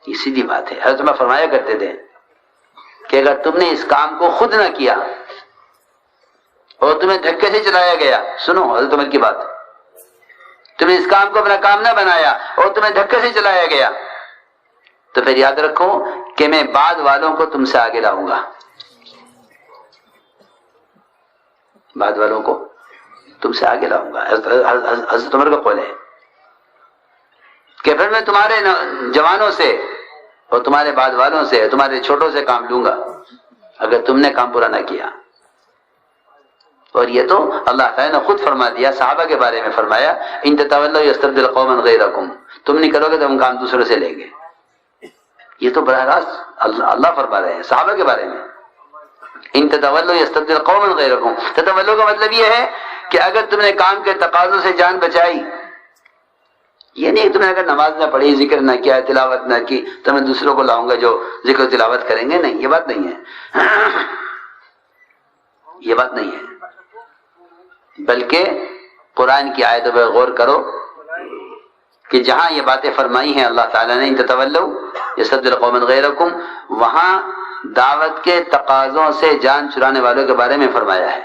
یہ سیدھی بات ہے. حضرت عمر فرمایا کرتے تھے کہ اگر تم نے اس کام کو خود نہ کیا اور تمہیں دھکے سے چلایا گیا، سنو حضرت عمر کی بات، تم نے اس کام کو اپنا کام نہ بنایا اور تمہیں دھکے سے چلایا گیا، تو پھر یاد رکھو کہ میں بعد والوں کو تم سے آگے لاؤں گا. بعد والوں کو تم سے آگے لاؤں گا. حضرت عمر کا قول ہے کہ پھر میں تمہارے جوانوں سے اور تمہارے بعد والوں سے، تمہارے چھوٹوں سے کام لوں گا اگر تم نے کام پورا نہ کیا. اور یہ تو اللہ تعالیٰ نے خود فرما دیا، صحابہ کے بارے میں فرمایا ان تتولوا یستبدل قوما غیرکم، تم نہیں کرو گے تو ہم کام دوسروں سے لیں گے. یہ تو براہ راست اللہ فرما رہے ہیں صحابہ کے بارے میں، ان تتولوا یستبدل قوما غیرکم. تتولوا کا مطلب یہ ہے کہ اگر تم نے کام کے تقاضوں سے جان بچائی، یہ نہیں تم نے اگر نماز نہ پڑھی، ذکر نہ کیا، تلاوت نہ کی تو میں دوسروں کو لاؤں گا جو ذکر و تلاوت کریں گے. نہیں، یہ بات نہیں ہے، یہ بات نہیں ہے. بلکہ قرآن کی آیتوں پہ غور کرو کہ جہاں یہ باتیں فرمائی ہیں اللہ تعالیٰ نے ان تتولوا یستبدل قوما غیرکم، وہاں دعوت کے تقاضوں سے جان چرانے والوں کے بارے میں فرمایا ہے.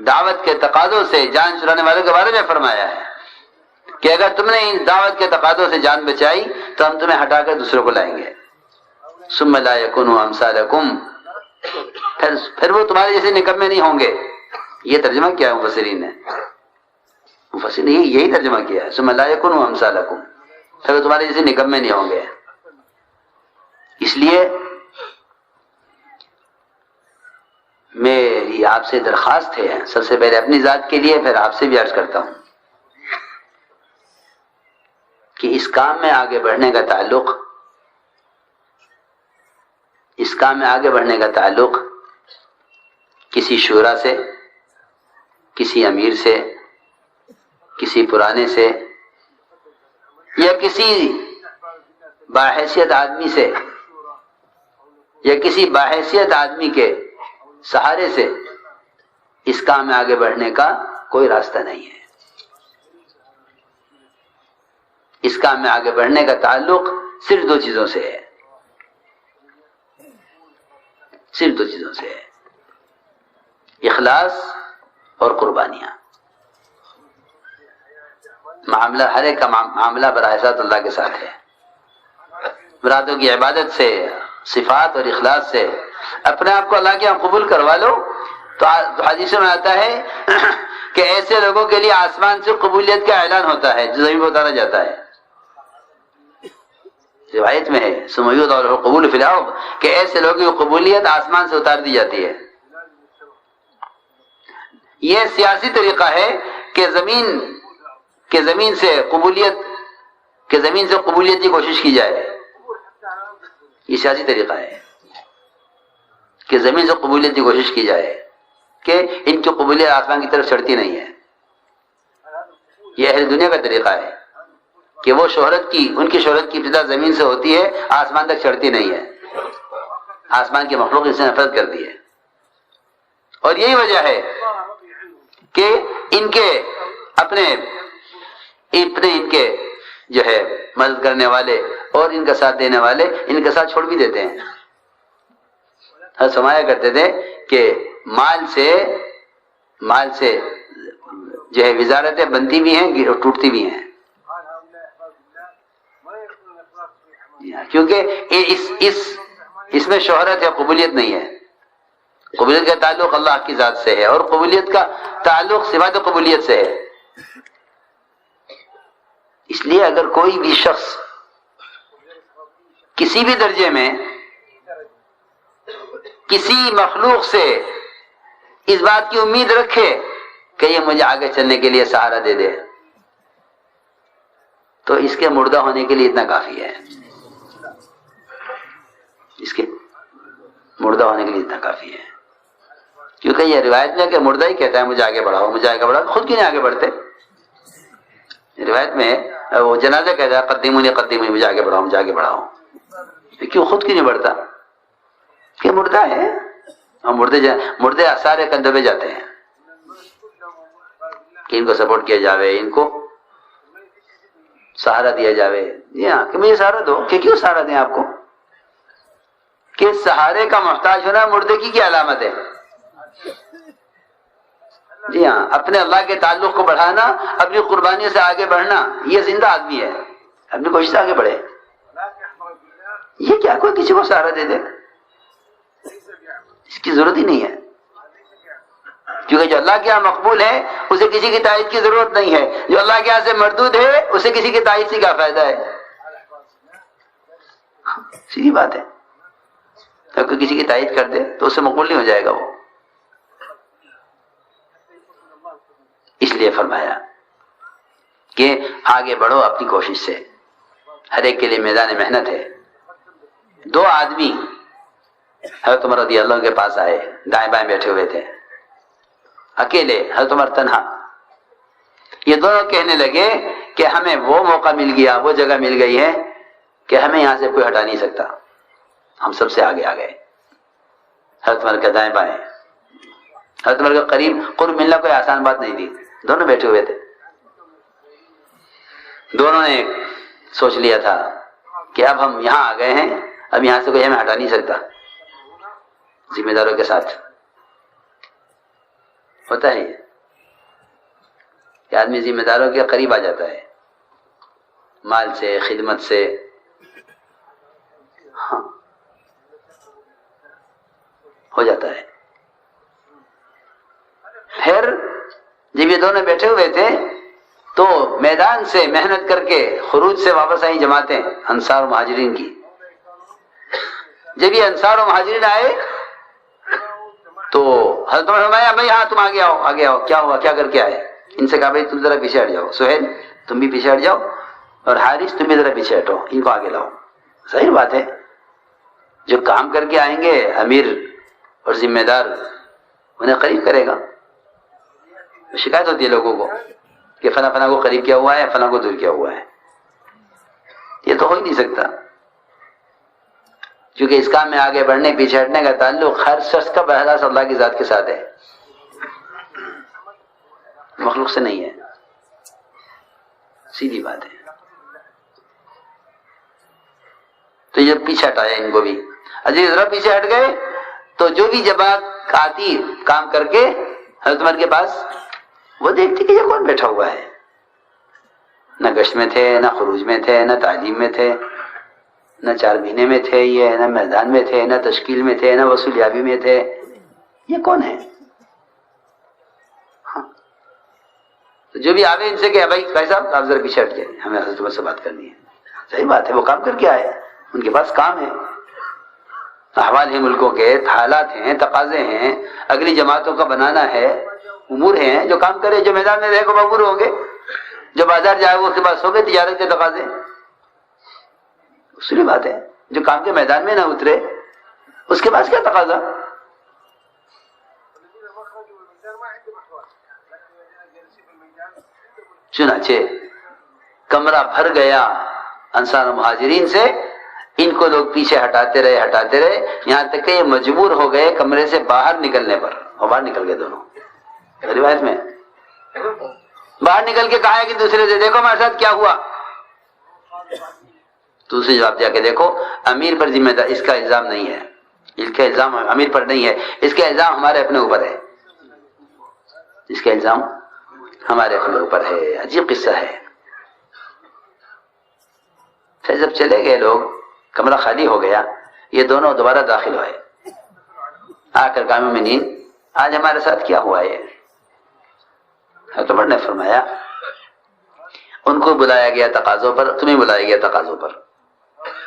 دعوت کے تقاضوں سے جان چرانے والوں کے بارے میں فرمایا ہے کہ اگر تم نے ان دعوت کے تقاضوں سے جان بچائی تو ہم تمہیں ہٹا کر دوسروں کو لائیں گے. ثم لا یکونوا امثالکم، پھر وہ تمہارے جیسے نکمے نہیں ہوں گے. یہ ترجمہ کیا ہے مفسرین نے، مفسرین نے یہی ترجمہ کیا ہے، ثم لا یکونوا امثالکم، پھر وہ تمہارے جیسے نکمے نہیں ہوں گے. اس لیے میری آپ سے درخواست ہے، سب سے پہلے اپنی ذات کے لیے، پھر آپ سے بھی عرض کرتا ہوں کہ اس کام میں آگے بڑھنے کا تعلق، اس کام میں آگے بڑھنے کا تعلق کسی شورا سے، کسی امیر سے، کسی پرانے سے، یا کسی باحیثیت آدمی سے، یا کسی باحیثیت آدمی کے سہارے سے اس کام میں آگے بڑھنے کا کوئی راستہ نہیں ہے. اس کام میں آگے بڑھنے کا تعلق صرف دو چیزوں سے ہے، صرف دو چیزوں سے ہے، اخلاص اور قربانیاں. معاملہ ہر ایک کا معاملہ براہ راست اللہ کے ساتھ ہے. مرادوں کی عبادت سے، صفات اور اخلاص سے اپنے آپ کو اللہ کے یہاں قبول کروا لو تو حدیث میں آتا ہے کہ ایسے لوگوں کے لیے آسمان سے قبولیت کا اعلان ہوتا ہے جو زمین پر اتارا جاتا ہے. روایت میں ہے سمیعود اور قبول فی الارض، کہ ایسے لوگوں کی قبولیت آسمان سے اتار دی جاتی ہے. یہ سیاسی طریقہ ہے کہ زمین سے قبولیت کی کوشش کی جائے. یہ سیاسی طریقہ ہے کہ زمین سے قبولیت کی کوشش کی جائے کہ ان کی قبولیت آسمان کی طرف چڑھتی نہیں ہے. یہ اہل دنیا کا طریقہ ہے کہ وہ ان کی شہرت کی ابتدا زمین سے ہوتی ہے، آسمان تک چڑھتی نہیں ہے. آسمان کی مخلوق اس نے نفرت کر دی ہے. اور یہی وجہ ہے کہ ان کے اپنے ان کے جو ہے مدد کرنے والے اور ان کا ساتھ دینے والے ان کا ساتھ چھوڑ بھی دیتے ہیں. فرمایا کرتے تھے کہ مال سے جو ہے وزارتیں بنتی بھی ہیں اور ٹوٹتی بھی ہیں، کیونکہ اس میں شہرت یا قبولیت نہیں ہے. قبولیت کا تعلق اللہ کی ذات سے ہے اور قبولیت کا تعلق صفات قبولیت سے ہے. اس لیے اگر کوئی بھی شخص کسی بھی درجے میں کسی مخلوق سے اس بات کی امید رکھے کہ یہ مجھے آگے چلنے کے لیے سہارا دے دے تو اس کے مردہ ہونے کے لیے اتنا کافی ہے. اس کے مردہ ہونے کے لیے اتنا کافی ہے. کیونکہ یہ روایت میں کہ مردہ ہی کہتا ہے مجھے آگے بڑھاؤ، مجھے آگے بڑھاؤ، خود کیوں نہیں آگے بڑھتے؟ روایت میں وہ جنازہ کہتا ہے قدیمونی مجھے آگے بڑھاؤ، مجھے آگے بڑھاؤ. کیوں خود کیوں نہیں بڑھتا؟ کہ مردہ ہے اور مردے سارے کندھوں پہ جاتے ہیں کہ ان کو سپورٹ کیا جاوے، ان کو سہارا دیا جاوے. جی ہاں کہ مجھے سہارا دو. کہ کیوں سہارا دیں آپ کو؟ کہ سہارے کا محتاج ہونا مردے کی کیا علامت ہے؟ جی ہاں، اپنے اللہ کے تعلق کو بڑھانا، اپنی قربانیوں سے آگے بڑھنا، یہ زندہ آدمی ہے، اپنی کوشش سے آگے بڑھے. یہ کیا کوئی کسی کو سہارا دے دے؟ اس کی ضرورت ہی نہیں ہے، کیونکہ جو اللہ کے یہاں مقبول ہے اسے کسی کی تائید کی ضرورت نہیں ہے. جو اللہ کے یہاں سے مردود ہے اسے کسی کی تائید سے کیا فائدہ ہے؟ سیدھی بات ہے. اگر کوئی کسی کی تائید کر دے تو اسے مقبول نہیں ہو جائے گا وہ. اس لیے فرمایا کہ آگے بڑھو اپنی کوشش سے، ہر ایک کے لیے میدان محنت ہے. 2 آدمی حضرت عمر رضی اللہ عنہ کے پاس آئے، دائیں بائیں بیٹھے ہوئے تھے، اکیلے، حضرت عمر تنہا. یہ دونوں کہنے لگے کہ ہمیں وہ موقع مل گیا، وہ جگہ مل گئی ہے کہ ہمیں یہاں سے کوئی ہٹا نہیں سکتا، ہم سب سے آگے آ گئے. حضرت عمر کے دائیں بائیں، حضرت عمر کے قریب قرب ملنا کوئی آسان بات نہیں تھی. دونوں بیٹھے ہوئے تھے. دونوں نے سوچ لیا تھا کہ اب ہم یہاں آ گئے ہیں، اب یہاں سے کوئی ہمیں ہٹا نہیں سکتا. ذمہ داروں کے ساتھ ہوتا ہے کہ آدمی ذمہ داروں کے قریب آ جاتا ہے، مال سے، خدمت سے. ہاں ہو جاتا ہے. پھر جب یہ دونوں بیٹھے ہوئے تھے تو میدان سے محنت کر کے خروج سے واپس آئی جماعتیں انصار و مہاجرین کی. جب یہ انصار و مہاجرین آئے تو حضرت عمر فرمایا بھائی ہاں تم آگے آؤ، آگے آؤ. کیا ہوا، کیا کر کے آئے؟ ان سے کہا بھائی تم ذرا پیچھے ہٹ جاؤ، سہیل تم بھی پیچھے ہٹ جاؤ، اور حارث تم بھی ذرا پیچھے ہٹو، ان کو آگے لاؤ. ظاہر بات ہے جو کام کر کے آئیں گے امیر اور ذمہ دار انہیں قریب کرے گا. شکایت ہوتی ہے لوگوں کو کہ فلاں فلاں کو قریب کیا ہوا ہے، فلاں کو دور کیا ہوا ہے. یہ تو ہو ہی نہیں سکتا، کیونکہ اس کام میں آگے بڑھنے پیچھے ہٹنے کا تعلق ہر شخص کا براہ راست اللہ کی ذات کے ساتھ ہے، مخلوق سے نہیں ہے. سیدھی بات ہے. تو یہ پیچھے ہٹایا ان کو بھی. اجی ذرا پیچھے ہٹ گئے تو جو بھی جماعت آتی کام کر کے حضرت عمر کے پاس، وہ دیکھتی کہ یہ کون بیٹھا ہوا ہے. نہ گشت میں تھے، نہ خروج میں تھے، نہ تعلیم میں تھے، نہ 4 مہینے میں تھے، یہ نہ میدان میں تھے، نہ تشکیل میں تھے، نہ وصولیابی میں تھے. یہ کون ہے؟ ہاں. تو جو بھی آوے ان سے کہ بھائی بھائی صاحب آپ ذرا پیچھے ہٹ جائیں، ہمیں حضرت عمر سے بات کرنی ہے. صحیح بات ہے، وہ کام کر کے آئے، ان کے پاس کام ہے، احوال ہیں ملکوں کے، حالات ہیں، تقاضے ہیں، اگلی جماعتوں کا بنانا ہے، امور ہیں. جو کام کرے، جو میدان میں رہے گا مقبول ہوں گے، جو بازار جائے وہ اس کے پاس ہو گئے تجارت کے تقاضے. اصولی بات ہے، جو کام کے میدان میں نہ اترے اس کے پاس کیا تقاضا. چنانچہ کمرہ بھر گیا انصار و مہاجرین سے. ان کو لوگ پیچھے ہٹاتے رہے یہاں تک کہ یہ مجبور ہو گئے کمرے سے باہر نکلنے پر، اور باہر نکل گئے دونوں. روایت میں باہر نکل کے کہا ہے کہ دوسرے سے دیکھو ہمارے ساتھ کیا ہوا. دوسرے جواب دیا کہ دیکھو امیر پر ذمہ دار، اس کا الزام نہیں ہے، اس کا الزام امیر پر نہیں ہے، اس کا الزام ہمارے اپنے اوپر ہے، اس کا الزام ہمارے اپنے اوپر ہے. عجیب قصہ ہے. پھر جب چلے گئے لوگ، کمرہ خالی ہو گیا، یہ دونوں دوبارہ داخل ہوئے. آ کر کاموں میں نیند، آج ہمارے ساتھ کیا ہوا ہے؟ حضرت عمر نے فرمایا ان کو بلایا گیا تقاضوں پر، تمہیں بلایا گیا تقاضوں پر.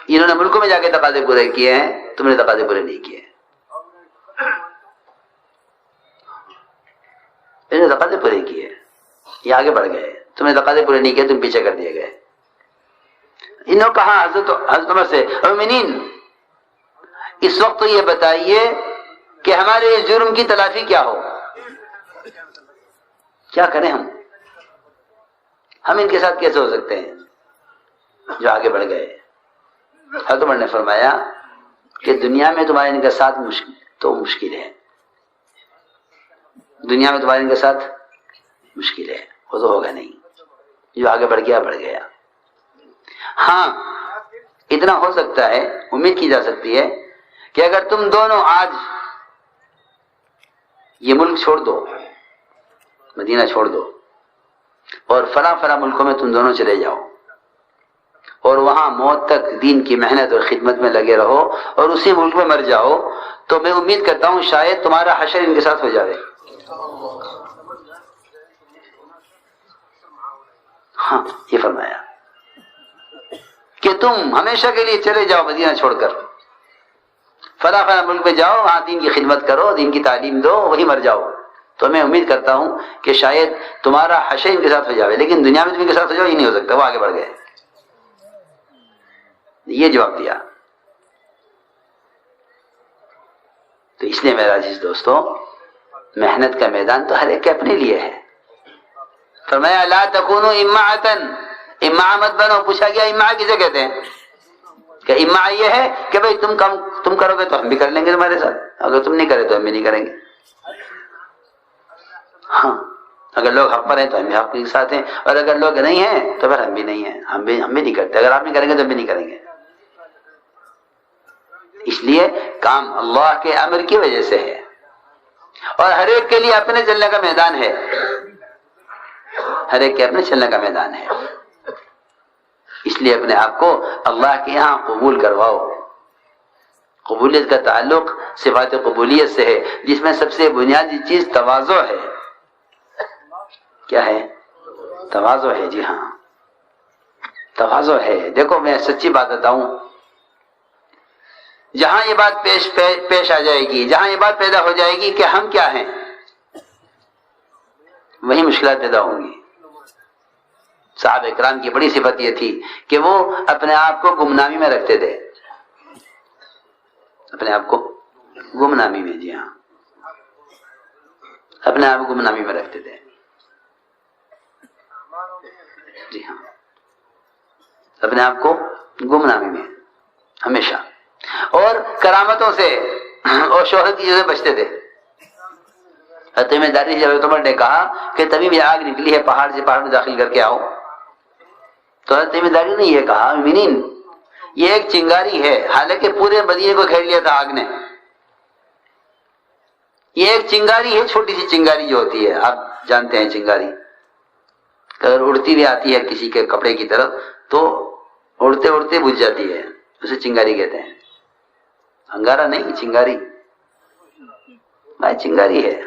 انہوں نے ملکوں میں جا کے تقاضے پورے کیے ہیں، تم نے تقاضے پورے نہیں کیے. انہوں نے تقاضے پورے کیے، یہ آگے بڑھ گئے. تم نے تقاضے پورے نہیں کیے، تم پیچھے کر دیے گئے. انہوں نے کہا حضرت عمر سے مومنین اس وقت تو یہ بتائیے کہ ہمارے اس جرم کی تلافی کیا ہو، کیا کریں ہم ان کے ساتھ کیسے ہو سکتے ہیں. جو آگے بڑھ گئے. حضرت عمر نے فرمایا کہ دنیا میں تمہارے ان کے ساتھ مشکل ہے، دنیا میں تمہارے ان کے ساتھ مشکل ہے، وہ تو ہوگا نہیں. جو آگے بڑھ گیا. ہاں اتنا ہو سکتا ہے، امید کی جا سکتی ہے کہ اگر تم دونوں آج یہ ملک چھوڑ دو، مدینہ چھوڑ دو، اور فلاں فلاں ملکوں میں تم دونوں چلے جاؤ اور وہاں موت تک دین کی محنت اور خدمت میں لگے رہو اور اسی ملک میں مر جاؤ، تو میں امید کرتا ہوں شاید تمہارا حشر ان کے ساتھ ہو جائے۔ ہاں یہ فرمایا کہ تم ہمیشہ کے لیے چلے جاؤ مدینہ چھوڑ کر، فلاں فلاں ملک میں جاؤ، وہاں دین کی خدمت کرو، دین کی تعلیم دو، وہی مر جاؤ، تو میں امید کرتا ہوں کہ شاید تمہارا حشر ان کے ساتھ ہو جائے، لیکن دنیا میں تم ان کے ساتھ ہو جاؤ یہ نہیں ہو سکتا۔ وہ آگے بڑھ گئے، یہ جواب دیا۔ تو اس لیے میرا عزیز دوستو، محنت کا میدان تو ہر ایک کے اپنے لیے ہے۔ فرمایا لا تکونوا امعۃ، امعاء مت بنو۔ پوچھا گیا امعاء کسے کہتے ہیں؟ کہ امعاء یہ ہے کہ بھئی تم کرو گے تو ہم بھی کر لیں گے تمہارے ساتھ، اگر تم نہیں کرے تو ہم بھی نہیں کریں گے۔ ہاں اگر لوگ حق پر ہیں تو ہم بھی حق کے ساتھ ہیں، اور اگر لوگ نہیں ہیں تو پھر ہم بھی نہیں ہیں، ہم بھی نہیں کرتے۔ اگر آپ نہیں کریں گے تو ہم بھی نہیں کریں گے۔ اس لیے کام اللہ کے امر کی وجہ سے ہے، اور ہر ایک کے لیے اپنے چلنے کا میدان ہے، ہر ایک کے اپنے چلنے کا میدان ہے۔ اس لیے اپنے آپ کو اللہ کے یہاں قبول کرواؤ۔ قبولیت کا تعلق صفات قبولیت سے ہے، جس میں سب سے بنیادی چیز تواضع ہے۔ کیا ہے؟ تواضع ہے، جی ہاں تواضع ہے۔ دیکھو میں سچی بات بتاؤں، جہاں یہ بات پیش آ جائے گی، جہاں یہ بات پیدا ہو جائے گی کہ ہم کیا ہیں، وہی مشکلات پیدا ہوں گی۔ صحابہ اکرام کی بڑی صفت یہ تھی کہ وہ اپنے آپ کو گمنامی میں رکھتے تھے، اپنے آپ کو گمنامی میں، جی ہاں اپنے آپ کو گمنامی میں رکھتے تھے، جی ہاں اپنے آپ کو گمنامی میں ہمیشہ، اور کرامتوں سے اور شہرت کی چیزیں بچتے تھے۔ تمہیں داری جب عمر نے کہا کہ تمیم یہ آگ نکلی ہے پہاڑ سے، پہاڑ میں داخل کر کے آؤ، تو حضرت تمہیں داری نے یہ کہا مومنین یہ ایک چنگاری ہے، حالانکہ پورے مدینے کو گھیر لیا تھا آگ نے، یہ ایک چنگاری ہے، چھوٹی سی چنگاری جو ہوتی ہے، آپ جانتے ہیں چنگاری اگر اڑتی بھی آتی ہے کسی کے کپڑے کی طرف تو اڑتے اڑتے بجھ جاتی ہے، اسے چنگاری کہتے ہیں، انگارہ نہیں، چنگاری چنگاری ہے۔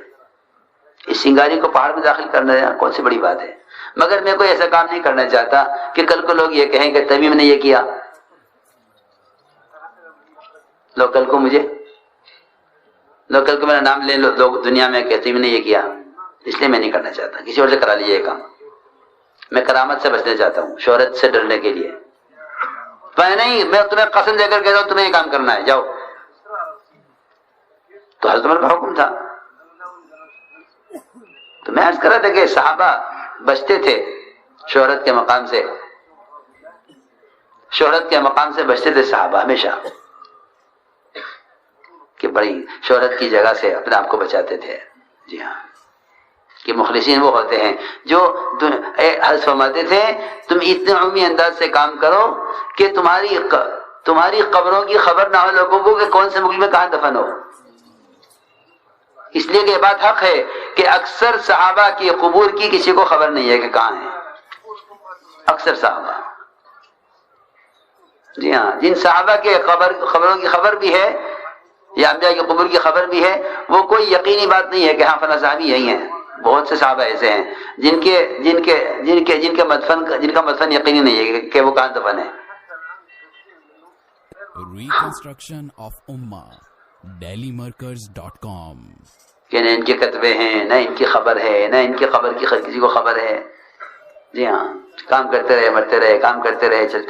اس چنگاری کو پہاڑ میں داخل کرنا کون سی بڑی بات ہے، مگر میں کوئی ایسا کام نہیں کرنا چاہتا کہ کل کو لوگ یہ کہیں کہ تمیم نے یہ کیا، لوگ کل کو میرا نام لے لوگ دنیا میں کہ تمیم نے یہ کیا، اس لیے میں نہیں کرنا چاہتا، کسی اور سے کرا لیجیے یہ کام۔ میں کرامت سے بچنا چاہتا ہوں، شہرت سے ڈرنے کے لیے نہیں، میں تمہیں قسم دے کر کہتا ہوں تمہیں یہ کام کرنا ہے، جاؤ۔ تو حضرت عمر کا حکم تھا۔ تو میں عرض کر رہا تھا کہ صحابہ بچتے تھے شہرت کے مقام سے، شہرت کے مقام سے بچتے تھے صحابہ ہمیشہ، کہ بڑی شہرت کی جگہ سے اپنے آپ کو بچاتے تھے، جی ہاں کہ مخلصین وہ ہوتے ہیں جو حضرت فرماتے تھے تم اتنے عمومی انداز سے کام کرو کہ تمہاری قبروں کی خبر نہ ہو لوگوں کو کہ کون سے ملک میں کہاں دفن ہو۔ اس لیے کہ یہ بات حق ہے کہ اکثر صحابہ کی قبور کی کسی کو خبر نہیں ہے کہ کہاں ہے، اکثر صحابہ، جی ہاں جن صحابہ کے خبروں کی خبر بھی ہے یا انبیاء کی قبور کی خبر بھی ہے، وہ کوئی یقینی بات نہیں ہے کہ ہاں فلاں صحابی یہی ہیں۔ بہت سے صحابہ ایسے ہیں جن کا مدفن یقینی نہیں ہے کہ وہ کہاں دفن ہے۔ ریکنسٹرکشن آف امہ dailymarkers.com کہ نہ ان کے کتبے ہیں، نہ ان کی خبر ہے، نہ ان کی خبر کی کسی کو خبر ہے، جی ہاں کام کرتے رہے، مرتے رہے، کام کرتے رہے، چلتے